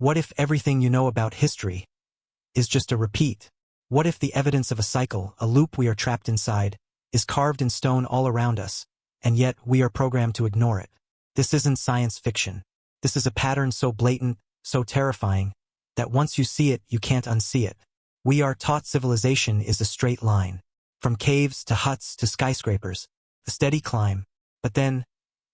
What if everything you know about history is just a repeat? What if the evidence of a cycle, a loop we are trapped inside, is carved in stone all around us, and yet we are programmed to ignore it? This isn't science fiction. This is a pattern so blatant, so terrifying, that once you see it, you can't unsee it. We are taught civilization is a straight line. From caves to huts to skyscrapers, a steady climb. But then,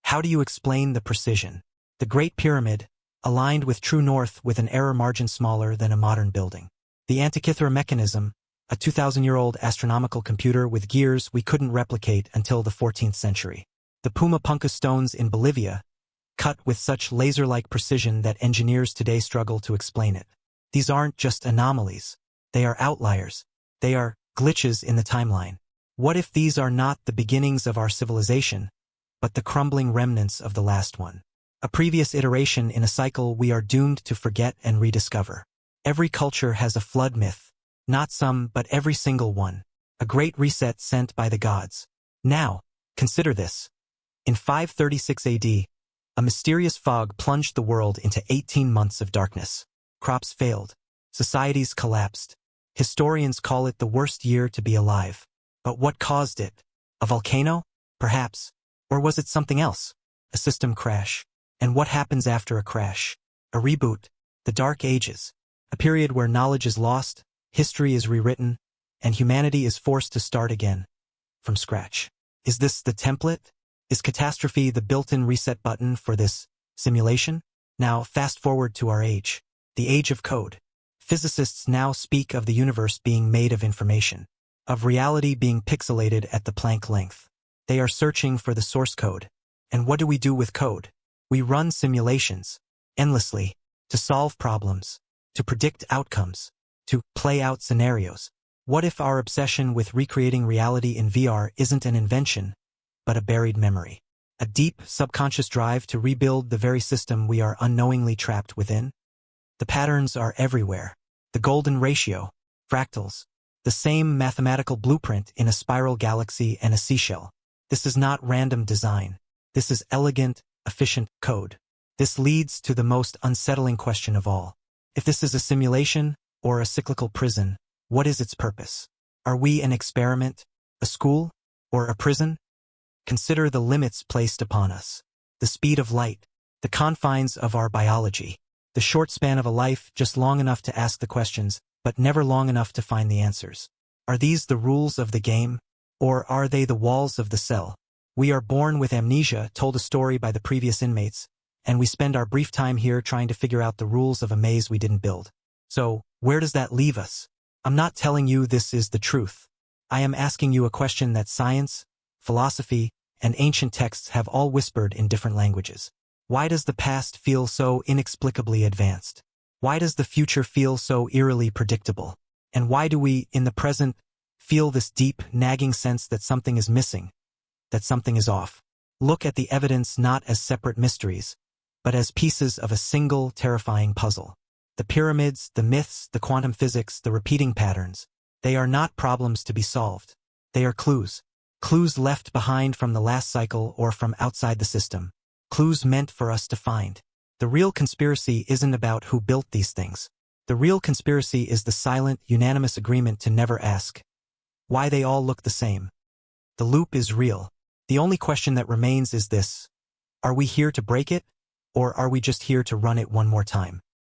how do you explain the precision? The Great Pyramid, aligned with true north with an error margin smaller than a modern building. The Antikythera mechanism, a 2,000-year-old astronomical computer with gears we couldn't replicate until the 14th century. The Pumapunku stones in Bolivia, cut with such laser-like precision that engineers today struggle to explain it. These aren't just anomalies. They are outliers. They are glitches in the timeline. What if these are not the beginnings of our civilization, but the crumbling remnants of the last one? A previous iteration in a cycle we are doomed to forget and rediscover. Every culture has a flood myth. Not some, but every single one. A great reset sent by the gods. Now, consider this. In 536 AD, a mysterious fog plunged the world into 18 months of darkness. Crops failed. Societies collapsed. Historians call it the worst year to be alive. But what caused it? A volcano? Perhaps. Or was it something else? A system crash. And what happens after a crash? A reboot. The Dark Ages. A period where knowledge is lost, history is rewritten, and humanity is forced to start again. From scratch. Is this the template? Is catastrophe the built-in reset button for this simulation? Now, fast forward to our age. The age of code. Physicists now speak of the universe being made of information, of reality being pixelated at the Planck length. They are searching for the source code. And what do we do with code? We run simulations, endlessly, to solve problems, to predict outcomes, to play out scenarios. What if our obsession with recreating reality in VR isn't an invention, but a buried memory? A deep, subconscious drive to rebuild the very system we are unknowingly trapped within? The patterns are everywhere. The golden ratio, fractals, the same mathematical blueprint in a spiral galaxy and a seashell. This is not random design. This is elegant, efficient code. This leads to the most unsettling question of all. If this is a simulation or a cyclical prison, what is its purpose? Are we an experiment, a school, or a prison? Consider the limits placed upon us. The speed of light, the confines of our biology, the short span of a life just long enough to ask the questions, but never long enough to find the answers. Are these the rules of the game, or are they the walls of the cell? We are born with amnesia, told a story by the previous inmates, and we spend our brief time here trying to figure out the rules of a maze we didn't build. So, where does that leave us? I'm not telling you this is the truth. I am asking you a question that science, philosophy, and ancient texts have all whispered in different languages. Why does the past feel so inexplicably advanced? Why does the future feel so eerily predictable? And why do we, in the present, feel this deep, nagging sense that something is missing, that something is off? Look at the evidence not as separate mysteries, but as pieces of a single, terrifying puzzle. The pyramids, the myths, the quantum physics, the repeating patterns, they are not problems to be solved. They are clues. Clues left behind from the last cycle or from outside the system. Clues meant for us to find. The real conspiracy isn't about who built these things. The real conspiracy is the silent, unanimous agreement to never ask why they all look the same. The loop is real. The only question that remains is this: are we here to break it, or are we just here to run it one more time?